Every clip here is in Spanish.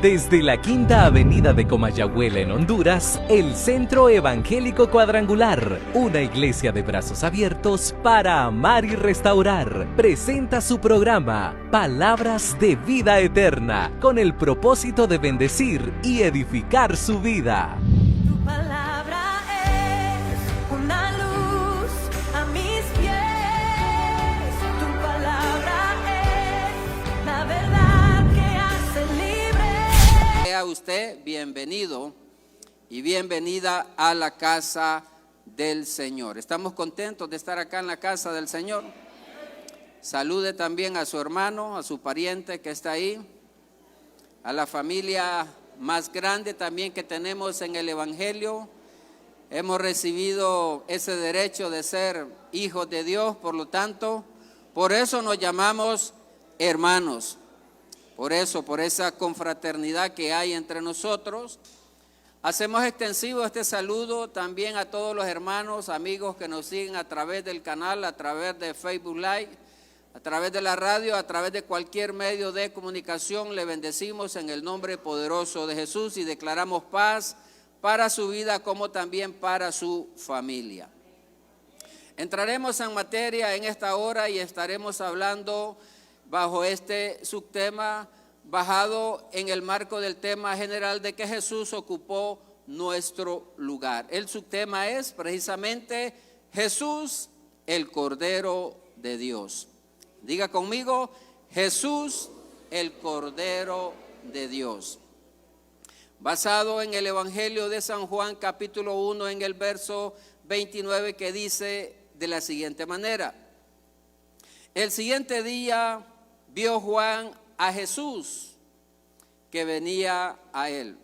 Desde la Quinta Avenida de Comayagüela en Honduras, el Centro Evangélico Cuadrangular, una iglesia de brazos abiertos para amar y restaurar, presenta su programa Palabras de Vida Eterna, con el propósito de bendecir y edificar su vida. Tu palabra es una luz a mis pies. Tu palabra es la verdad que hace libre. Sea usted bienvenido y bienvenida a la casa del Señor. Estamos contentos de estar acá en la casa del Señor. Salude también a su hermano, a su pariente que está ahí, a la familia más grande también que tenemos en el Evangelio. Hemos recibido ese derecho de ser hijos de Dios, por lo tanto, por eso nos llamamos hermanos. Por eso, por esa confraternidad que hay entre nosotros, hacemos extensivo este saludo también a todos los hermanos, amigos que nos siguen a través del canal, a través de Facebook Live, a través de la radio, a través de cualquier medio de comunicación. Le bendecimos en el nombre poderoso de Jesús y declaramos paz para su vida como también para su familia. Entraremos en materia en esta hora y estaremos hablando bajo este subtema, basado en el marco del tema general de que Jesús ocupó nuestro lugar. El subtema es precisamente Jesús, el Cordero de Dios. Diga conmigo, Jesús, el Cordero de Dios. Basado en el Evangelio de San Juan, capítulo 1, en el verso 29, que dice de la siguiente manera: el siguiente día vio Juan a Jesús que venía a él.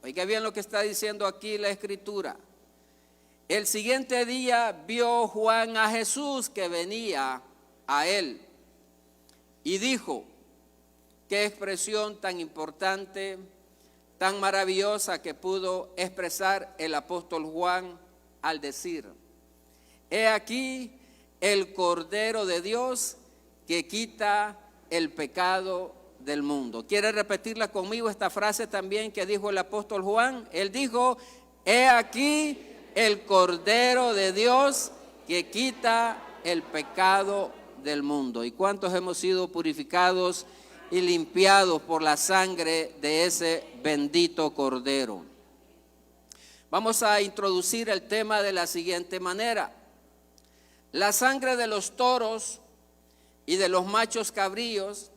Oiga bien lo que está diciendo aquí la Escritura. El siguiente día vio Juan a Jesús que venía a él. Y dijo, qué expresión tan importante, tan maravillosa que pudo expresar el apóstol Juan al decir: he aquí el Cordero de Dios que quita el pecado del mundo. ¿Quiere repetirla conmigo esta frase también que dijo el apóstol Juan? Él dijo, he aquí el Cordero de Dios que quita el pecado del mundo. ¿Y cuántos hemos sido purificados y limpiados por la sangre de ese bendito Cordero? Vamos a introducir el tema de la siguiente manera: la sangre de los toros y de los machos cabríos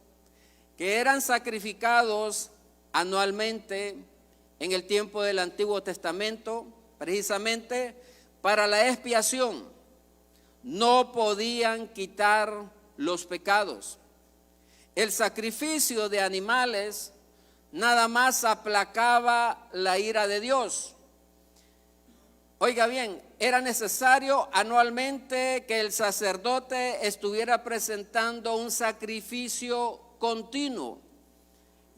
que eran sacrificados anualmente en el tiempo del Antiguo Testamento, precisamente para la expiación, no podían quitar los pecados. El sacrificio de animales nada más aplacaba la ira de Dios. Oiga bien, era necesario anualmente que el sacerdote estuviera presentando un sacrificio continuo.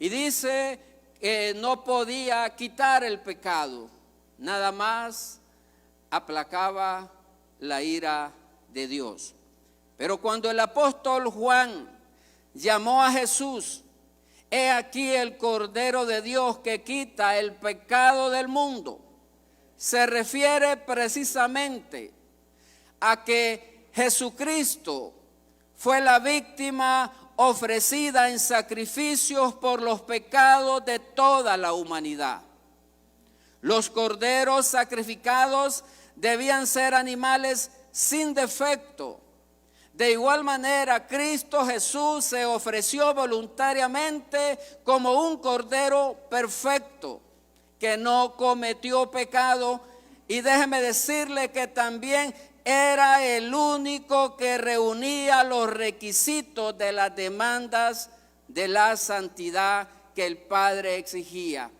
Y dice que no podía quitar el pecado, nada más aplacaba la ira de Dios. Pero cuando el apóstol Juan llamó a Jesús, he aquí el Cordero de Dios que quita el pecado del mundo, se refiere precisamente a que Jesucristo fue la víctima ofrecida en sacrificios por los pecados de toda la humanidad. Los corderos sacrificados debían ser animales sin defecto. De igual manera, Cristo Jesús se ofreció voluntariamente como un cordero perfecto que no cometió pecado, y déjeme decirle que también era el único que reunía los requisitos de las demandas de la santidad que el Padre exigía.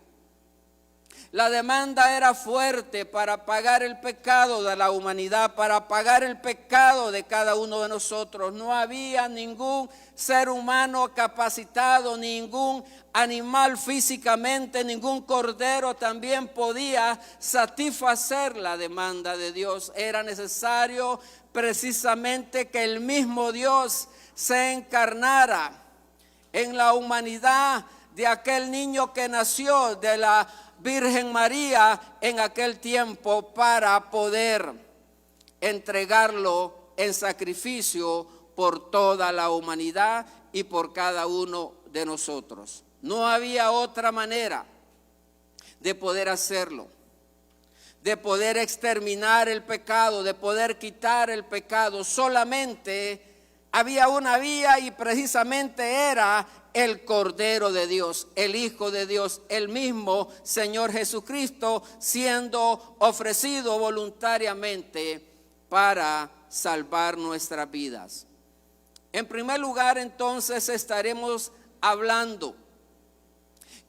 La demanda era fuerte para pagar el pecado de la humanidad, para pagar el pecado de cada uno de nosotros. No había ningún ser humano capacitado, ningún animal físicamente, ningún cordero también podía satisfacer la demanda de Dios. Era necesario precisamente que el mismo Dios se encarnara en la humanidad de aquel niño que nació de la Virgen María en aquel tiempo para poder entregarlo en sacrificio por toda la humanidad y por cada uno de nosotros. No había otra manera de poder hacerlo, de poder exterminar el pecado, de poder quitar el pecado. Solamente había una vía, y precisamente era el Cordero de Dios, el Hijo de Dios, el mismo Señor Jesucristo, siendo ofrecido voluntariamente para salvar nuestras vidas. En primer lugar, entonces, estaremos hablando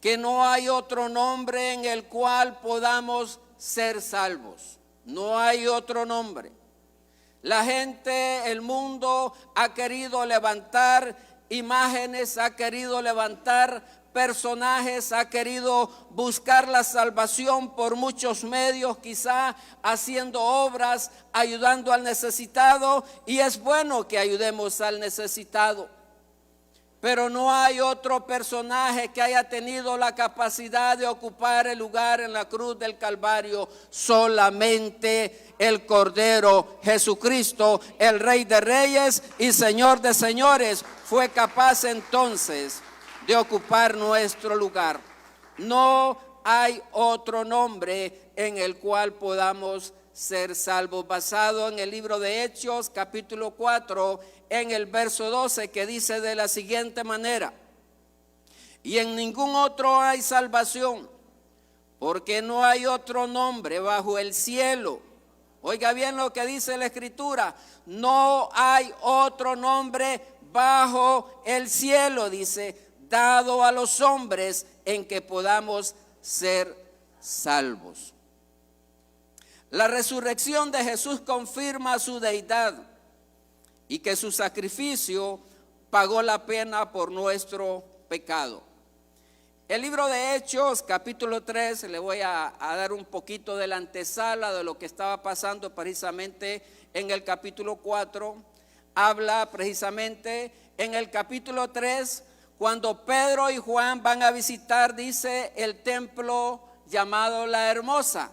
que no hay otro nombre en el cual podamos ser salvos. No hay otro nombre. La gente, el mundo ha querido levantar imágenes, ha querido levantar personajes, ha querido buscar la salvación por muchos medios, quizá haciendo obras, ayudando al necesitado, y es bueno que ayudemos al necesitado. Pero no hay otro personaje que haya tenido la capacidad de ocupar el lugar en la cruz del Calvario. Solamente el Cordero Jesucristo, el Rey de Reyes y Señor de Señores, fue capaz entonces de ocupar nuestro lugar. No hay otro nombre en el cual podamos ser salvos. Basado en el libro de Hechos, capítulo 4, en el verso 12, que dice de la siguiente manera: y en ningún otro hay salvación, porque no hay otro nombre bajo el cielo. Oiga bien lo que dice la Escritura: no hay otro nombre bajo el cielo, dice, dado a los hombres en que podamos ser salvos. La resurrección de Jesús confirma su deidad y que su sacrificio pagó la pena por nuestro pecado. El libro de Hechos, capítulo 3, le voy a dar un poquito de la antesala de lo que estaba pasando precisamente en el capítulo 4. Habla precisamente en el capítulo 3, cuando Pedro y Juan van a visitar, dice, el templo llamado La Hermosa.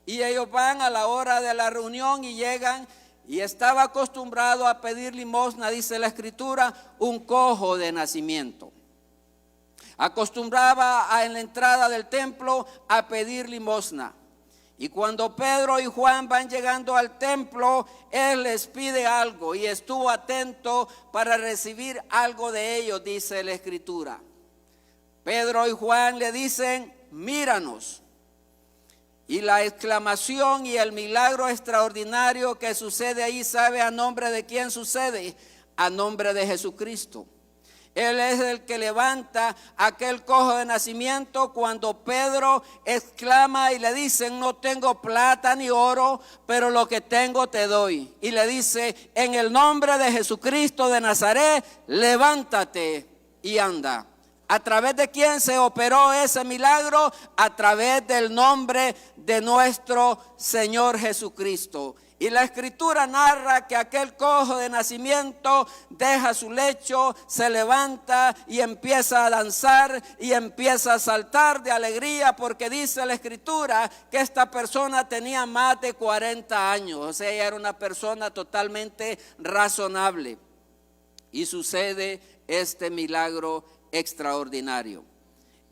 Y ellos van a la hora de la reunión y llegan, y estaba acostumbrado a pedir limosna, dice la Escritura, un cojo de nacimiento. Acostumbraba en la entrada del templo a pedir limosna. Y cuando Pedro y Juan van llegando al templo, él les pide algo y estuvo atento para recibir algo de ellos, dice la Escritura. Pedro y Juan le dicen: míranos. Y la exclamación y el milagro extraordinario que sucede ahí, ¿sabe a nombre de quién sucede? A nombre de Jesucristo. Él es el que levanta aquel cojo de nacimiento cuando Pedro exclama y le dicen: no tengo plata ni oro, pero lo que tengo te doy. Y le dice: en el nombre de Jesucristo de Nazaret, levántate y anda. ¿A través de quién se operó ese milagro? A través del nombre de nuestro Señor Jesucristo. Y la Escritura narra que aquel cojo de nacimiento deja su lecho, se levanta y empieza a danzar y empieza a saltar de alegría, porque dice la Escritura que esta persona tenía más de 40 años, o sea, ella era una persona totalmente razonable. Y sucede este milagro extraordinario.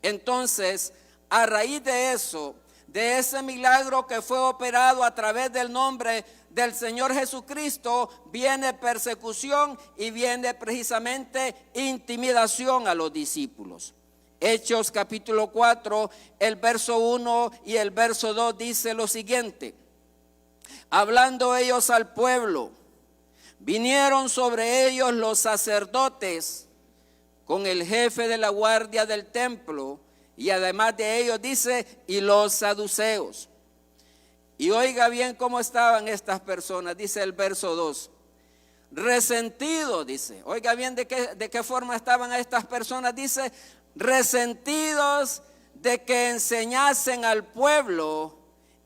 Entonces, a raíz de eso, de ese milagro que fue operado a través del nombre del Señor Jesucristo, viene persecución y viene precisamente intimidación a los discípulos. Hechos capítulo 4, el verso 1 y el verso 2 dice lo siguiente: hablando ellos al pueblo, vinieron sobre ellos los sacerdotes con el jefe de la guardia del templo, y además de ellos dice, y los saduceos. Y oiga bien cómo estaban estas personas, dice el verso 2. Resentidos, dice. Oiga bien de qué forma estaban estas personas, dice, resentidos de que enseñasen al pueblo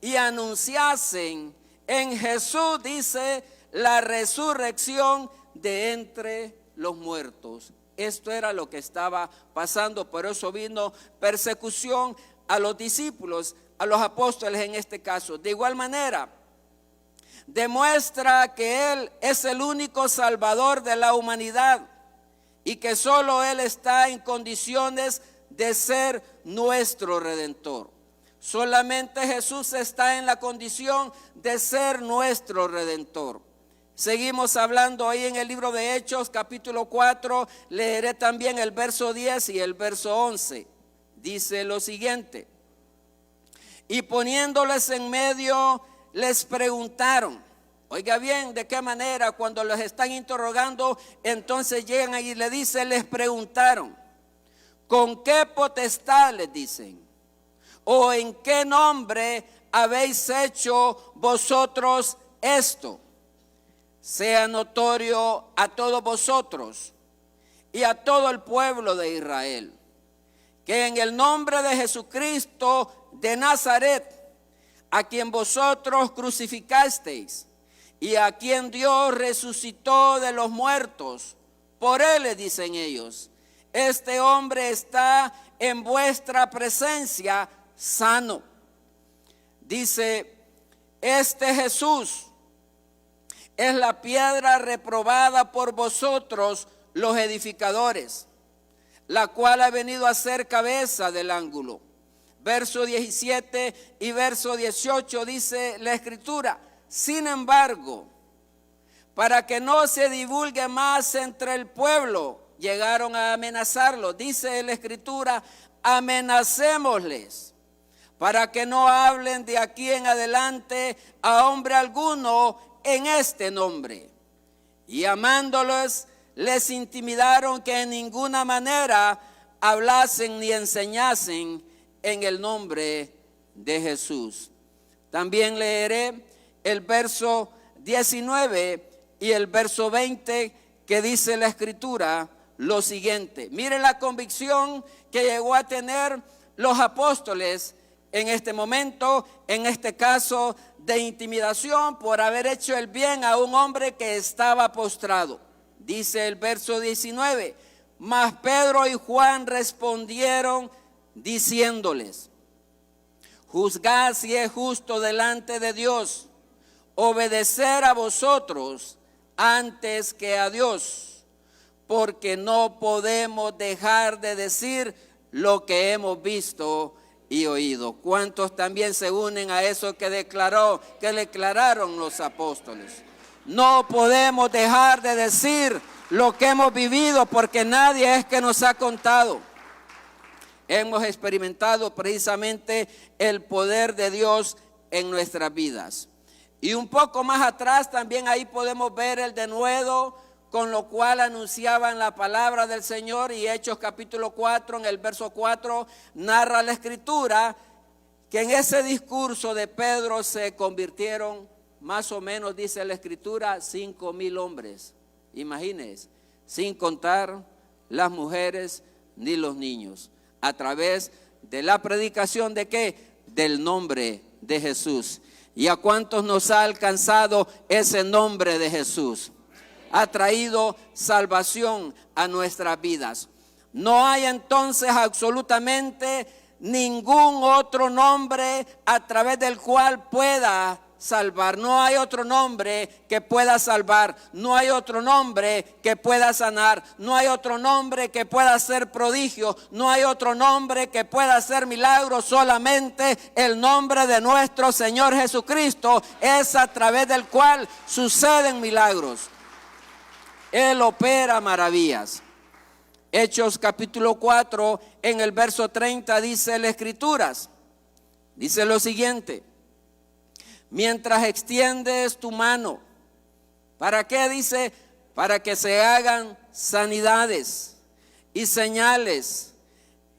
y anunciasen en Jesús, dice, la resurrección de entre los muertos. esto era lo que estaba pasando. Por eso vino persecución a los discípulos, a los apóstoles en este caso. De igual manera, demuestra que Él es el único salvador de la humanidad y que solo Él está en condiciones de ser nuestro redentor. Solamente Jesús está en la condición de ser nuestro redentor. Seguimos hablando ahí en el libro de Hechos, capítulo 4, leeré también el verso 10 y el verso 11. Dice lo siguiente: y poniéndoles en medio, les preguntaron. Oiga bien, de qué manera cuando los están interrogando, entonces llegan y le dicen, les preguntaron, ¿con qué potestad les dicen? ¿O en qué nombre habéis hecho vosotros esto? Sea notorio a todos vosotros y a todo el pueblo de Israel, que en el nombre de Jesucristo de Nazaret, a quien vosotros crucificasteis y a quien Dios resucitó de los muertos, por él le dicen ellos, este hombre está en vuestra presencia sano. Dice, este Jesús es la piedra reprobada por vosotros los edificadores, la cual ha venido a ser cabeza del ángulo. Verso 17 y verso 18 dice la Escritura, sin embargo, para que no se divulgue más entre el pueblo, llegaron a amenazarlo. Dice la Escritura, amenacémosles, para que no hablen de aquí en adelante a hombre alguno en este nombre. Y amándolos, les intimidaron que en ninguna manera hablasen ni enseñasen en el nombre de Jesús. También leeré el verso 19 y el verso 20 que dice la Escritura lo siguiente. Mire la convicción que llegó a tener los apóstoles en este momento, en este caso de intimidación por haber hecho el bien a un hombre que estaba postrado. Dice el verso 19, mas Pedro y Juan respondieron diciéndoles, juzgad si es justo delante de Dios obedecer a vosotros antes que a Dios, porque no podemos dejar de decir lo que hemos visto y oído. ¿Cuántos también se unen a eso que declararon los apóstoles? No podemos dejar de decir lo que hemos vivido, porque nadie es que nos ha contado. Hemos experimentado precisamente el poder de Dios en nuestras vidas. Y un poco más atrás también ahí podemos ver el denuedo con lo cual anunciaban la palabra del Señor. Y Hechos capítulo 4, en el verso 4, narra la Escritura que en ese discurso de Pedro se convirtieron, más o menos dice la Escritura, 5,000 hombres. Imagínense, sin contar las mujeres ni los niños, a través de la predicación de ¿qué? Del nombre de Jesús. ¿Y a cuántos nos ha alcanzado ese nombre de Jesús? Ha traído salvación a nuestras vidas. No hay entonces absolutamente ningún otro nombre a través del cual pueda salvar. No hay otro nombre que pueda salvar. No hay otro nombre que pueda sanar. No hay otro nombre que pueda hacer prodigio. No hay otro nombre que pueda hacer milagros. Solamente el nombre de nuestro Señor Jesucristo es a través del cual suceden milagros. Él opera maravillas. Hechos capítulo 4, en el verso 30 dice las Escrituras, dice lo siguiente: mientras extiendes tu mano, ¿para qué? Dice, para que se hagan sanidades y señales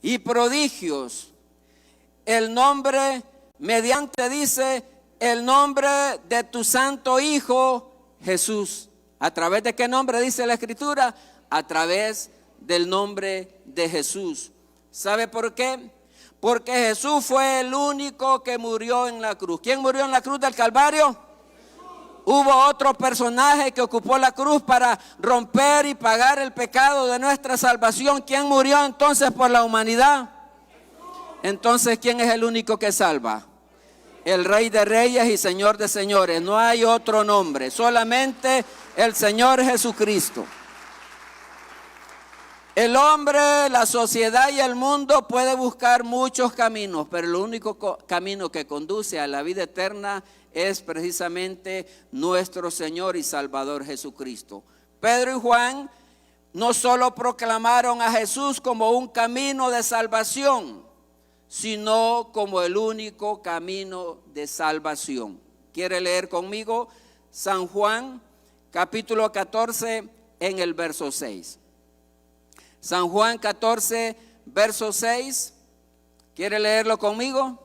y prodigios. El nombre, mediante, dice, el nombre de tu santo Hijo Jesús. ¿A través de qué nombre dice la Escritura? A través del nombre de Jesús. ¿Sabe por qué? Porque Jesús fue el único que murió en la cruz. ¿Quién murió en la cruz del Calvario? Hubo otro personaje que ocupó la cruz para romper y pagar el pecado de nuestra salvación. ¿Quién murió entonces por la humanidad? Entonces, ¿quién es el único que salva? El Rey de Reyes y Señor de Señores. No hay otro nombre, solamente el Señor Jesucristo. El hombre, la sociedad y el mundo puede buscar muchos caminos, pero el único camino que conduce a la vida eterna es precisamente nuestro Señor y Salvador Jesucristo. Pedro y Juan no solo proclamaron a Jesús como un camino de salvación, sino como el único camino de salvación. ¿Quiere leer conmigo? San Juan, capítulo 14, en el verso 6. San Juan 14, verso 6. ¿Quiere leerlo conmigo?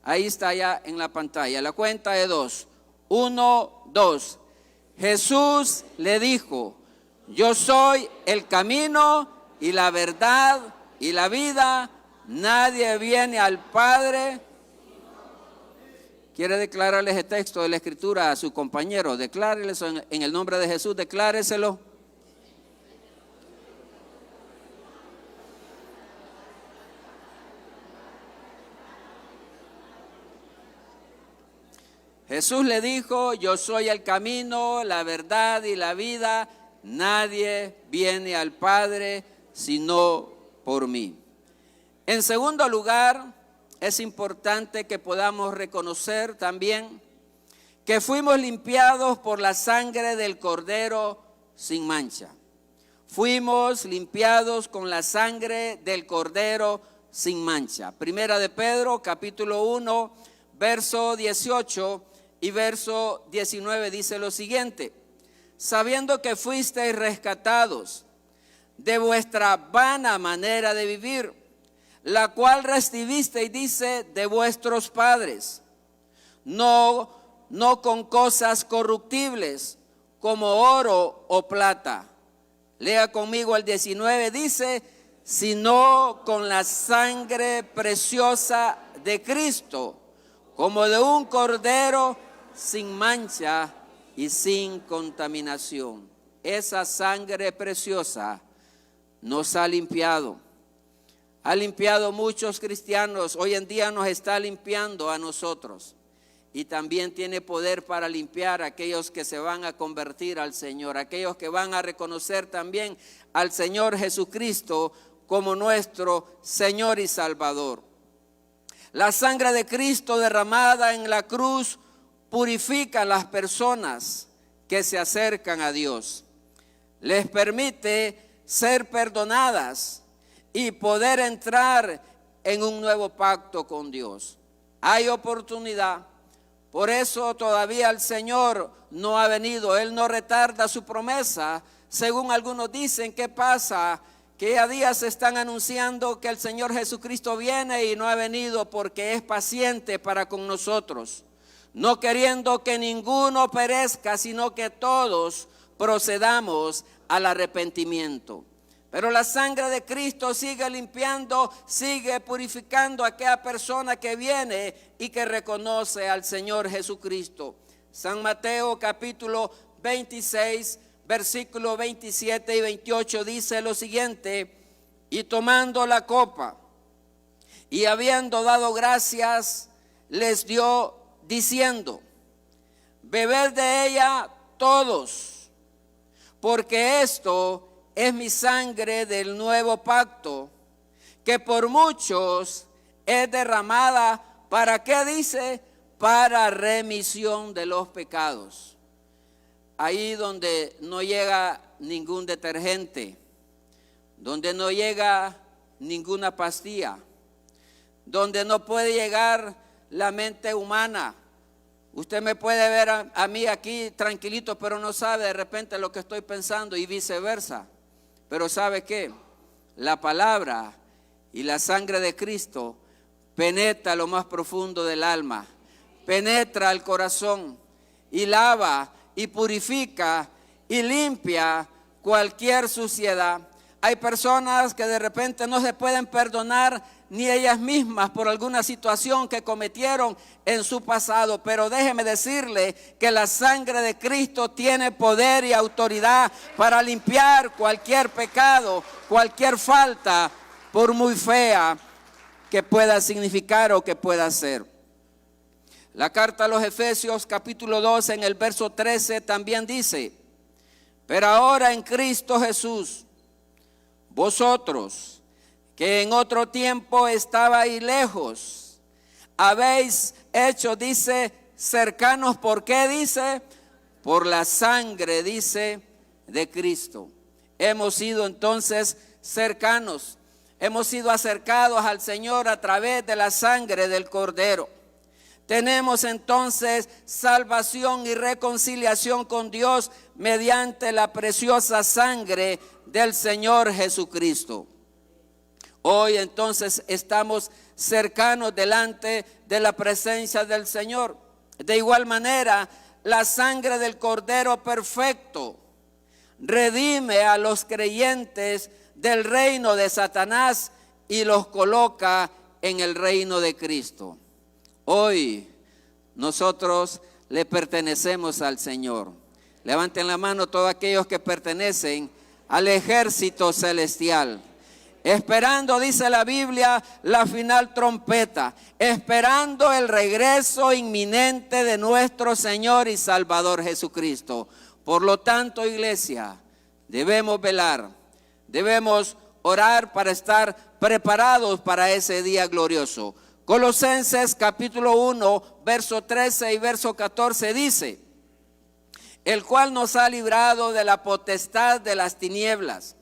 Ahí está ya en la pantalla. La cuenta de 2. 1, 2. Jesús le dijo: yo soy el camino y la verdad y la vida. Nadie viene al Padre. ¿Quiere declararle ese texto de la Escritura a su compañero? Declárele en el nombre de Jesús, decláreselo. Jesús le dijo: yo soy el camino, la verdad y la vida. Nadie viene al Padre sino por mí. En segundo lugar, es importante que podamos reconocer también que fuimos limpiados por la sangre del Cordero sin mancha. Fuimos limpiados con la sangre del Cordero sin mancha. Primera de Pedro, capítulo 1, verso 18 y verso 19 dice lo siguiente: sabiendo que fuisteis rescatados de vuestra vana manera de vivir, la cual recibisteis, dice, de vuestros padres, no con cosas corruptibles como oro o plata. Lea conmigo el 19, dice: sino con la sangre preciosa de Cristo, como de un cordero sin mancha y sin contaminación. Esa sangre preciosa nos ha limpiado muchos cristianos. Hoy en día nos está limpiando a nosotros, y también tiene poder para limpiar a aquellos que se van a convertir al Señor, aquellos que van a reconocer también al Señor Jesucristo como nuestro Señor y Salvador. La sangre de Cristo derramada en la cruz purifica a las personas que se acercan a Dios. Les permite ser perdonadas y poder entrar en un nuevo pacto con Dios. Hay oportunidad. Por eso todavía el Señor no ha venido. Él no retarda su promesa. Según algunos dicen, ¿qué pasa? Que a días están anunciando que el Señor Jesucristo viene y no ha venido porque es paciente para con nosotros, no queriendo que ninguno perezca, sino que todos procedamos al arrepentimiento. Pero la sangre de Cristo sigue limpiando, sigue purificando a aquella persona que viene y que reconoce al Señor Jesucristo. San Mateo capítulo 26, versículo 27 y 28 dice lo siguiente: y tomando la copa y habiendo dado gracias, les dio diciendo: bebed de ella todos, porque esto es mi sangre del nuevo pacto, que por muchos es derramada. ¿Para qué dice? Para remisión de los pecados. Ahí donde no llega ningún detergente, donde no llega ninguna pastilla, donde no puede llegar la mente humana. Usted me puede ver a mí aquí tranquilito, pero no sabe de repente lo que estoy pensando, y viceversa. Pero ¿sabe qué? La palabra y la sangre de Cristo penetra lo más profundo del alma, penetra el corazón y lava y purifica y limpia cualquier suciedad. Hay personas que de repente no se pueden perdonar ni ellas mismas por alguna situación que cometieron en su pasado. Pero déjeme decirle que la sangre de Cristo tiene poder y autoridad para limpiar cualquier pecado, cualquier falta, por muy fea que pueda significar o que pueda ser. La carta a los Efesios capítulo 2 en el verso 13 también dice: pero ahora en Cristo Jesús, vosotros que en otro tiempo estabais lejos, habéis hecho, dice, cercanos. ¿Por qué? Dice, por la sangre, dice, de Cristo. Hemos sido entonces cercanos, hemos sido acercados al Señor a través de la sangre del Cordero. Tenemos entonces salvación y reconciliación con Dios mediante la preciosa sangre del Señor Jesucristo. Hoy entonces estamos cercanos delante de la presencia del Señor. De igual manera, la sangre del Cordero perfecto redime a los creyentes del reino de Satanás y los coloca en el reino de Cristo. Hoy nosotros le pertenecemos al Señor. Levanten la mano todos aquellos que pertenecen al ejército celestial, esperando, dice la Biblia, la final trompeta, esperando el regreso inminente de nuestro Señor y Salvador Jesucristo. Por lo tanto, iglesia, debemos velar, debemos orar para estar preparados para ese día glorioso. Colosenses capítulo 1, verso 13 y verso 14 dice: el cual nos ha librado de la potestad de las tinieblas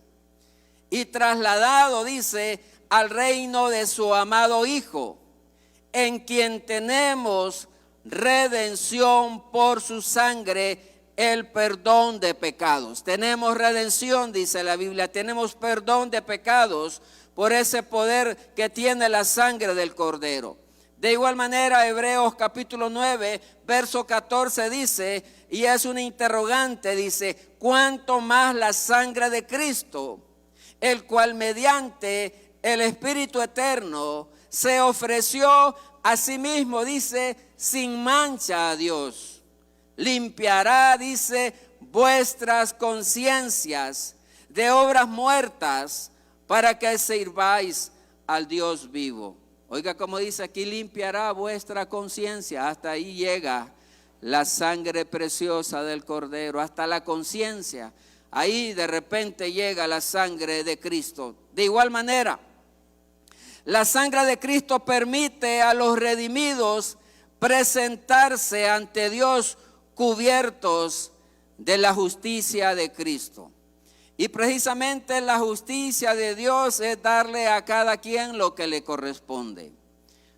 y trasladado, dice, al reino de su amado Hijo, en quien tenemos redención por su sangre, el perdón de pecados. Tenemos redención, dice la Biblia, tenemos perdón de pecados por ese poder que tiene la sangre del Cordero. De igual manera, Hebreos capítulo 9, verso 14 dice, y es una interrogante, dice: ¿cuánto más la sangre de Cristo, el cual mediante el Espíritu Eterno se ofreció a sí mismo, dice, sin mancha a Dios, limpiará, dice, vuestras conciencias de obras muertas para que sirváis al Dios vivo? Oiga como dice aquí: limpiará vuestra conciencia. Hasta ahí llega la sangre preciosa del Cordero, hasta la conciencia. Ahí de repente llega la sangre de Cristo. De igual manera, la sangre de Cristo permite a los redimidos presentarse ante Dios cubiertos de la justicia de Cristo. Y precisamente la justicia de Dios es darle a cada quien lo que le corresponde.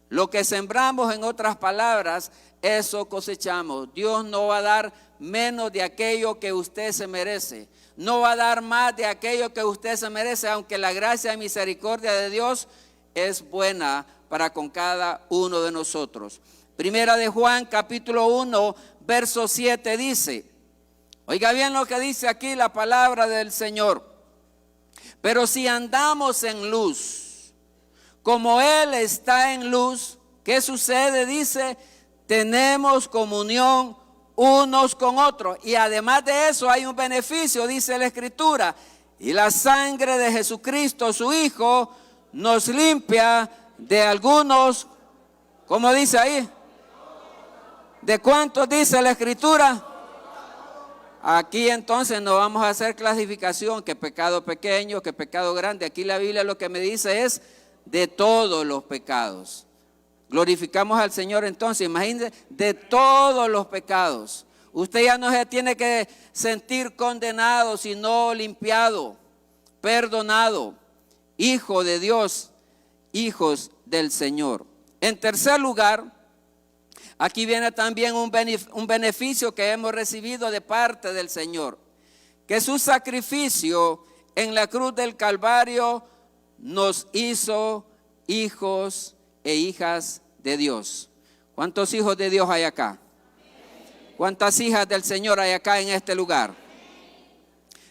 Lo que sembramos, en otras palabras, eso cosechamos. Dios no va a dar menos de aquello que usted se merece. No va a dar más de aquello que usted se merece, aunque la gracia y misericordia de Dios es buena para con cada uno de nosotros. Primera de Juan, capítulo 1, verso 7 dice: oiga bien lo que dice aquí la palabra del Señor. Pero si andamos en luz, como Él está en luz, ¿qué sucede? Dice: tenemos comunión unos con otros. Y además de eso hay un beneficio, dice la Escritura: y la sangre de Jesucristo, su Hijo, nos limpia de algunos, ¿cómo dice ahí? ¿De cuántos dice la Escritura? Aquí entonces no vamos a hacer clasificación, que pecado pequeño, que pecado grande. Aquí la Biblia lo que me dice es de todos los pecados. Glorificamos al Señor entonces, imagínense, de todos los pecados. Usted ya no se tiene que sentir condenado, sino limpiado, perdonado, hijo de Dios, hijos del Señor. En tercer lugar, aquí viene también un beneficio que hemos recibido de parte del Señor, que su sacrificio en la cruz del Calvario nos hizo hijos e hijas de Dios. ¿Cuántos hijos de Dios hay acá? ¿Cuántas hijas del Señor hay acá en este lugar?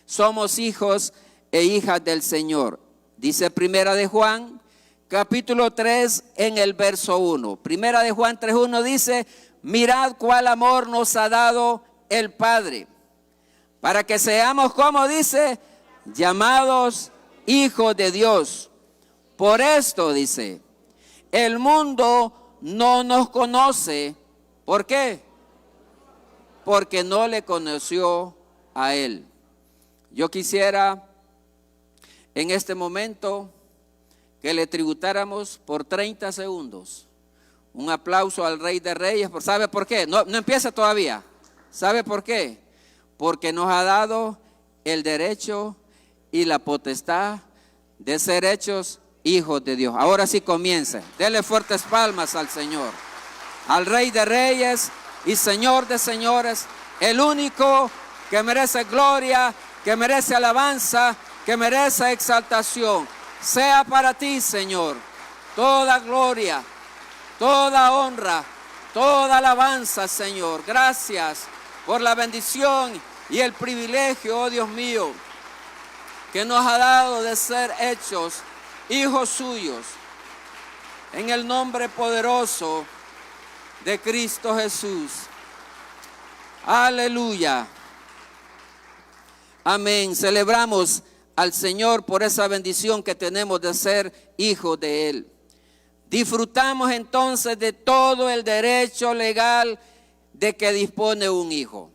Somos hijos e hijas del Señor. Dice Primera de Juan, capítulo 3, en el verso 1. Primera de Juan 3:1 dice: mirad cuál amor nos ha dado el Padre, para que seamos, como dice, llamados hijos de Dios. Por esto, dice, el mundo no nos conoce. ¿Por qué? Porque no le conoció a Él. Yo quisiera en este momento que le tributáramos por 30 segundos un aplauso al Rey de Reyes. ¿Sabe por qué? No empieza todavía. ¿Sabe por qué? Porque nos ha dado el derecho y la potestad de ser hechos hijos de Dios. Ahora sí comience. Dele fuertes palmas al Señor, al Rey de Reyes y Señor de Señores, el único que merece gloria, que merece alabanza, que merece exaltación. Sea para ti, Señor, toda gloria, toda honra, toda alabanza, Señor. Gracias por la bendición y el privilegio, oh Dios mío, que nos ha dado de ser hechos hijos suyos, en el nombre poderoso de Cristo Jesús. Aleluya. Amén. Celebramos al Señor por esa bendición que tenemos de ser hijos de Él. Disfrutamos entonces de todo el derecho legal de que dispone un hijo.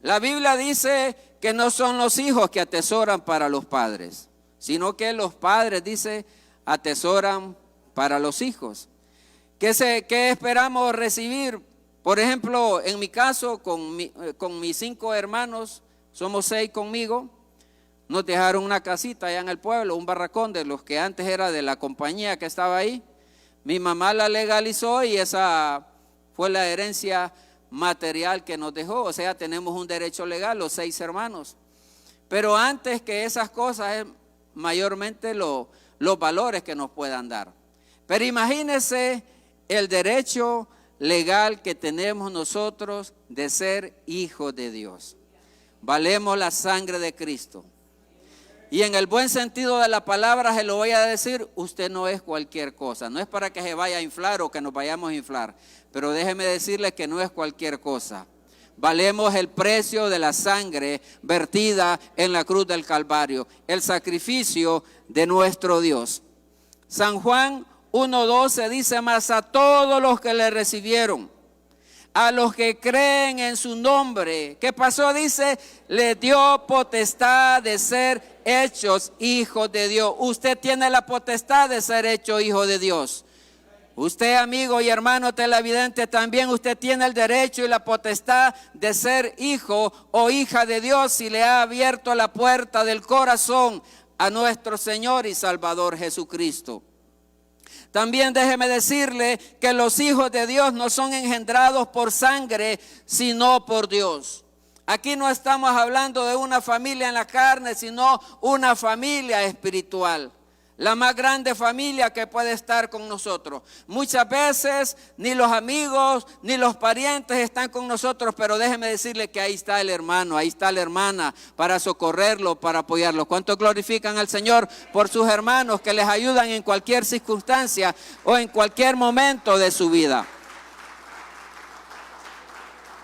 La Biblia dice que no son los hijos que atesoran para los padres, sino que los padres, dice, atesoran para los hijos. ¿Qué esperamos recibir? Por ejemplo, en mi caso, con mis 5 hermanos, somos 6 conmigo, nos dejaron una casita allá en el pueblo, un barracón de los que antes era de la compañía que estaba ahí. Mi mamá la legalizó y esa fue la herencia material que nos dejó. O sea, tenemos un derecho legal, los 6 hermanos. Pero antes que esas cosas es mayormente los valores que nos puedan dar. Pero imagínense el derecho legal que tenemos nosotros de ser hijos de Dios. Valemos la sangre de Cristo. Y en el buen sentido de la palabra se lo voy a decir, usted no es cualquier cosa. No es para que se vaya a inflar o que nos vayamos a inflar. Pero déjeme decirle que no es cualquier cosa. Valemos el precio de la sangre vertida en la cruz del Calvario. El sacrificio de nuestro Dios. San Juan 1:12 dice: mas a todos los que le recibieron, a los que creen en su nombre, ¿qué pasó? Dice, le dio potestad de ser hechos hijos de Dios. Usted tiene la potestad de ser hecho hijo de Dios. Usted, amigo y hermano televidente, también usted tiene el derecho y la potestad de ser hijo o hija de Dios si le ha abierto la puerta del corazón a nuestro Señor y Salvador Jesucristo. También déjeme decirle que los hijos de Dios no son engendrados por sangre, sino por Dios. Aquí no estamos hablando de una familia en la carne, sino una familia espiritual. La más grande familia que puede estar con nosotros. Muchas veces ni los amigos ni los parientes están con nosotros, pero déjeme decirle que ahí está el hermano, ahí está la hermana para socorrerlo, para apoyarlo. ¿Cuántos glorifican al Señor por sus hermanos que les ayudan en cualquier circunstancia o en cualquier momento de su vida?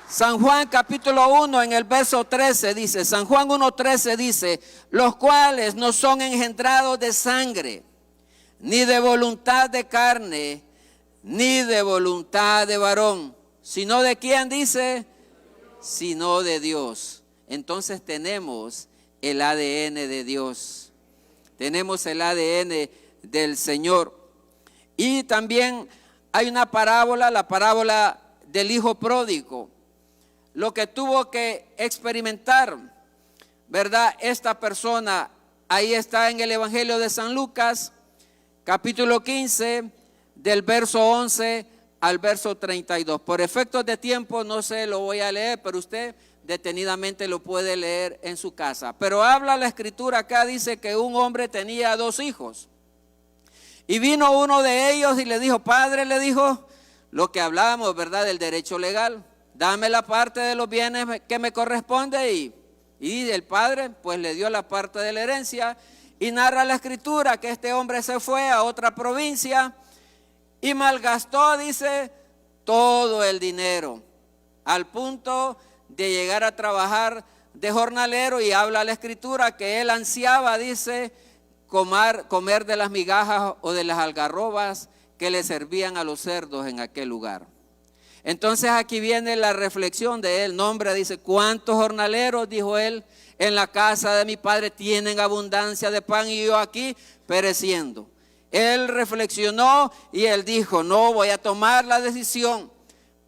San Juan capítulo 1 en el verso 13 dice, San Juan 1:13 dice, los cuales no son engendrados de sangre, ni de voluntad de carne, ni de voluntad de varón, sino de quién dice, sino de Dios. Entonces tenemos el ADN de Dios, tenemos el ADN del Señor. Y también hay una parábola, la parábola del hijo pródigo. Lo que tuvo que experimentar, ¿verdad? Esta persona, ahí está en el Evangelio de San Lucas, capítulo 15, del verso 11 al verso 32. Por efectos de tiempo no se lo voy a leer, pero usted detenidamente lo puede leer en su casa. Pero habla la escritura acá, dice que un hombre tenía 2 hijos. Y vino uno de ellos y le dijo, padre, le dijo, lo que hablábamos, ¿verdad? Del derecho legal. Dame la parte de los bienes que me corresponde Y el padre pues le dio la parte de la herencia. Y narra la escritura que este hombre se fue a otra provincia y malgastó, dice, todo el dinero, al punto de llegar a trabajar de jornalero. Y habla la escritura que él ansiaba, dice, comer de las migajas o de las algarrobas que le servían a los cerdos en aquel lugar. Entonces aquí viene la reflexión de él. Nombre, dice, ¿cuántos jornaleros, dijo él, en la casa de mi padre tienen abundancia de pan y yo aquí pereciendo? Él reflexionó y él dijo, no, voy a tomar la decisión.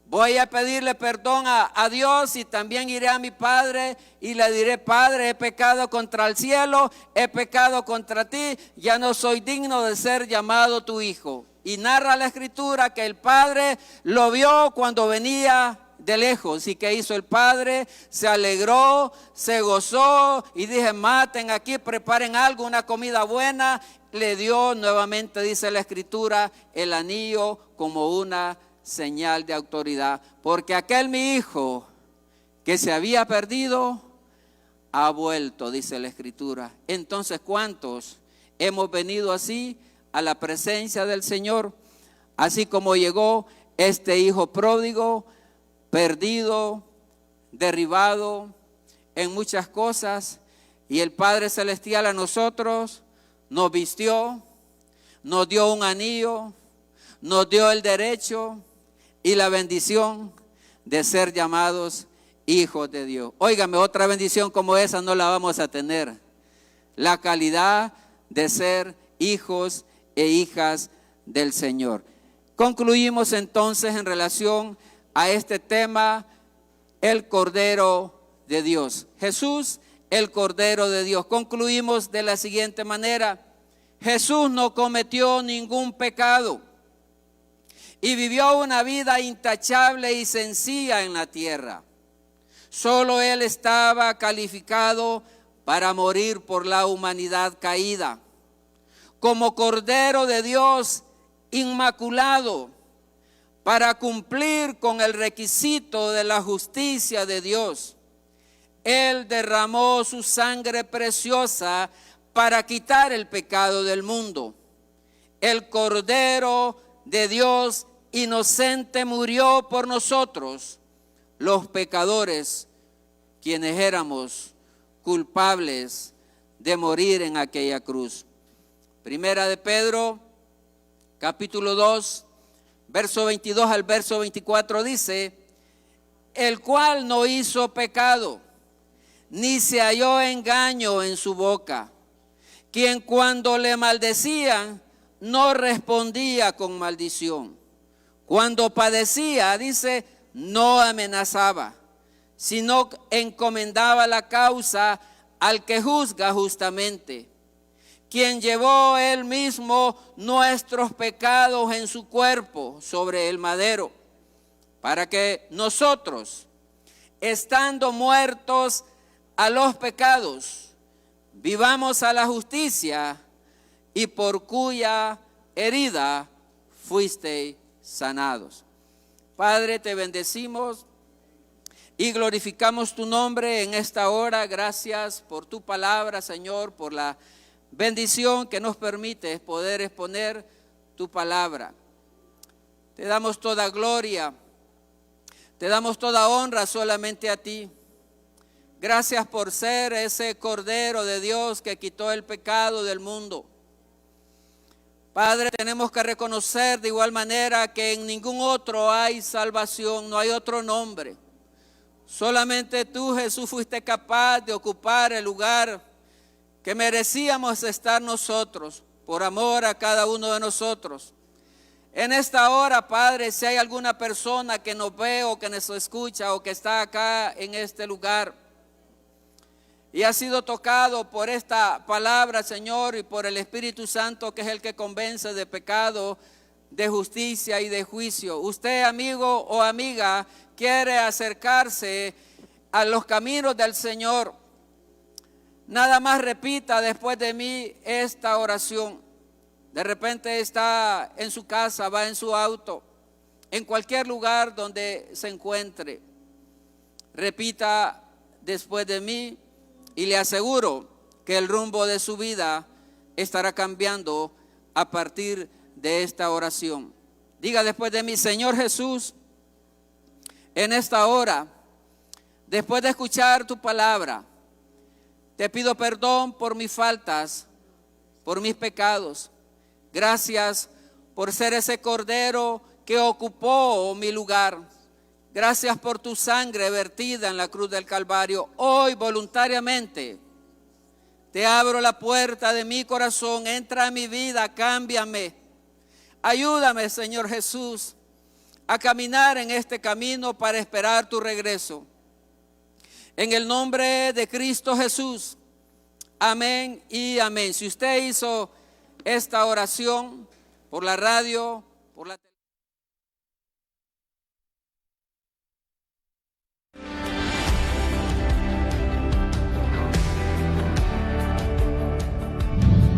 Voy a pedirle perdón a Dios y también iré a mi padre y le diré, Padre, he pecado contra el cielo, he pecado contra ti, ya no soy digno de ser llamado tu hijo. Y narra la escritura que el padre lo vio cuando venía de lejos. ¿Y qué hizo el padre? Se alegró, se gozó y dije, maten aquí, preparen algo, una comida buena. Le dio nuevamente, dice la escritura, el anillo como una señal de autoridad. Porque aquel mi hijo que se había perdido ha vuelto, dice la escritura. Entonces, ¿cuántos hemos venido así a la presencia del Señor? Así como llegó este hijo pródigo, perdido, derribado en muchas cosas, y el Padre Celestial a nosotros nos vistió, nos dio un anillo, nos dio el derecho y la bendición de ser llamados hijos de Dios. Óigame, otra bendición como esa no la vamos a tener. La calidad de ser hijos e hijas del Señor. Concluimos entonces en relación a este tema, el Cordero de Dios. Jesús, el Cordero de Dios. Concluimos de la siguiente manera: Jesús no cometió ningún pecado y vivió una vida intachable y sencilla en la tierra. Solo Él estaba calificado para morir por la humanidad caída. Como Cordero de Dios inmaculado, para cumplir con el requisito de la justicia de Dios, Él derramó su sangre preciosa para quitar el pecado del mundo. El Cordero de Dios inocente murió por nosotros, los pecadores, quienes éramos culpables de morir en aquella cruz. Primera de Pedro, capítulo 2, verso 22 al verso 24 dice: el cual no hizo pecado, ni se halló engaño en su boca, quien cuando le maldecían no respondía con maldición. Cuando padecía, dice, no amenazaba, sino encomendaba la causa al que juzga justamente, quien llevó él mismo nuestros pecados en su cuerpo sobre el madero, para que nosotros, estando muertos a los pecados, vivamos a la justicia, y por cuya herida fuisteis sanados. Padre, te bendecimos y glorificamos tu nombre en esta hora. Gracias por tu palabra, Señor, por la bendición que nos permite poder exponer tu palabra. Te damos toda gloria, te damos toda honra solamente a ti. Gracias por ser ese Cordero de Dios que quitó el pecado del mundo. Padre, tenemos que reconocer de igual manera que en ningún otro hay salvación, no hay otro nombre. Solamente tú, Jesús, fuiste capaz de ocupar el lugar que merecíamos estar nosotros, por amor a cada uno de nosotros. En esta hora, Padre, si hay alguna persona que nos ve o que nos escucha o que está acá en este lugar y ha sido tocado por esta palabra, Señor, y por el Espíritu Santo, que es el que convence de pecado, de justicia y de juicio. Usted, amigo o amiga, quiere acercarse a los caminos del Señor. Nada más repita después de mí esta oración. De repente está en su casa, va en su auto, en cualquier lugar donde se encuentre. Repita después de mí: y le aseguro que el rumbo de su vida estará cambiando a partir de esta oración. Diga después de mí: Señor Jesús, en esta hora, después de escuchar tu palabra, te pido perdón por mis faltas, por mis pecados. Gracias por ser ese cordero que ocupó mi lugar. Gracias por tu sangre vertida en la cruz del Calvario. Hoy voluntariamente te abro la puerta de mi corazón. Entra a mi vida, cámbiame. Ayúdame, Señor Jesús, a caminar en este camino para esperar tu regreso. En el nombre de Cristo Jesús. Amén y amén. Si usted hizo esta oración por la radio, por la televisión.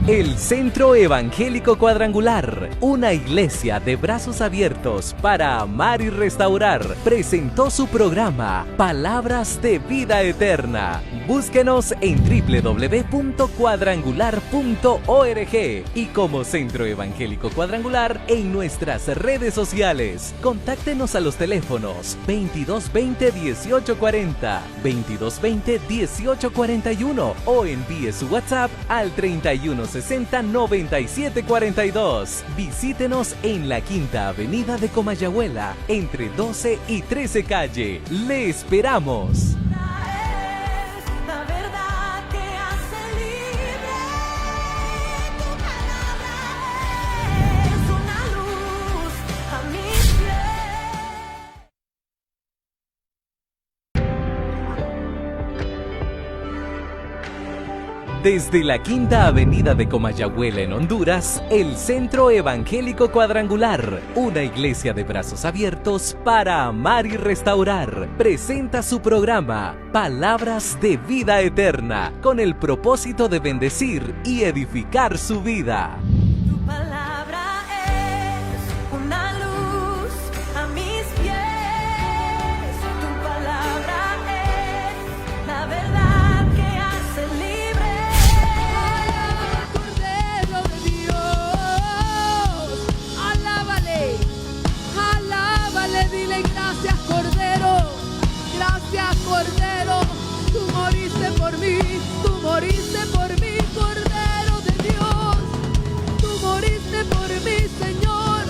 El Centro Evangélico Cuadrangular, una iglesia de brazos abiertos para amar y restaurar, presentó su programa Palabras de Vida Eterna. Búsquenos en www.cuadrangular.org y como Centro Evangélico Cuadrangular en nuestras redes sociales. Contáctenos a los teléfonos 2220-1840, 2220-1841 o envíe su WhatsApp al 3160-9742. Visítenos en la Quinta Avenida de Comayagüela, entre 12 y 13 calle. ¡Le esperamos! La verdad que hace libre. Tu palabra es una luz a mis pies. Desde la Quinta Avenida de Comayagüela en Honduras, el Centro Evangélico Cuadrangular, una iglesia de brazos abiertos para amar y restaurar, presenta su programa Palabras de Vida Eterna, con el propósito de bendecir y edificar su vida. Tu palabra es una luz a mis pies. Tu palabra es la verdad que hace libre. Cordero de Dios, alábale, alábale, dile gracias Cordero, gracias Cordero, tú moriste por mí, Cordero de Dios, tú moriste por mí, Señor,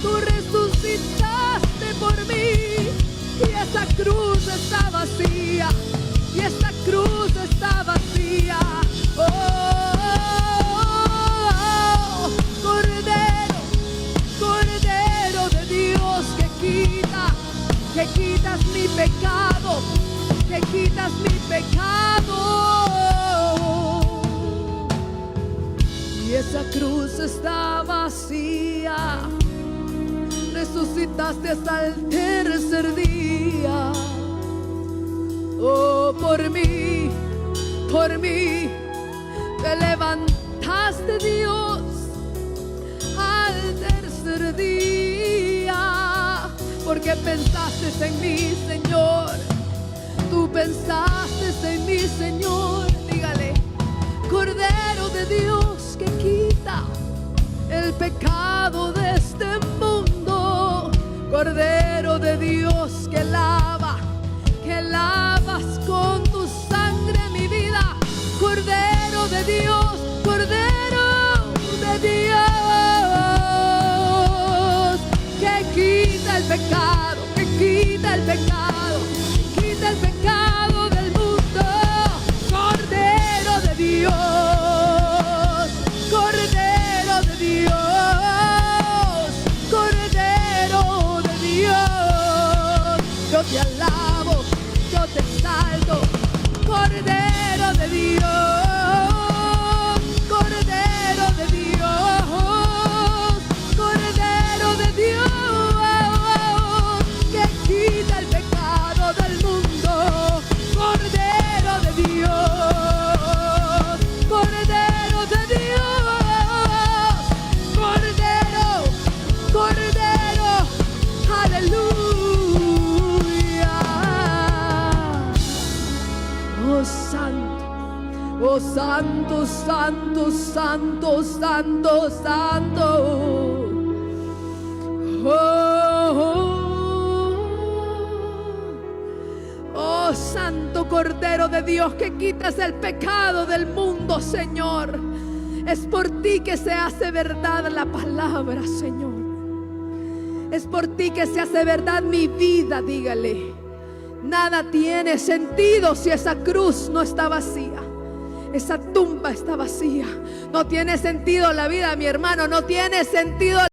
tú resucitaste por mí, y esa cruz está vacía, y esa cruz está vacía. Oh, Cordero, Cordero de Dios, que quitas mi pecado, que quitas mi pecado. Y esa cruz está vacía, resucitaste hasta el tercer día. Oh, por mí, te levantaste, Dios, al tercer día, porque pensaste en mí, Señor, tú pensaste en mí, Señor. Dígale, Cordero de Dios, que quita el pecado de este mundo, Cordero de Dios, que lavas con tu sangre mi vida, Cordero de Dios, Cordero de Dios, que quita el pecado, que quita el pecado, quita el pecado del mundo, Cordero de Dios, Cordero de Dios, Cordero de Dios, yo te alabo, yo te exalto, Cordero de Dios, Cordero de Dios, Cordero de Dios, que quita el pecado del mundo, Cordero de Dios, Cordero de Dios, Cordero, Cordero, aleluya. Oh, santo, santo, santo, santo, santo, santo. Oh, Santo Cordero de Dios, que quitas el pecado del mundo, Señor. Es por ti que se hace verdad la palabra, Señor. Es por ti que se hace verdad mi vida, dígale. Nada tiene sentido si esa cruz no está vacía. Esa tumba está vacía. No tiene sentido la vida, mi hermano. No tiene sentido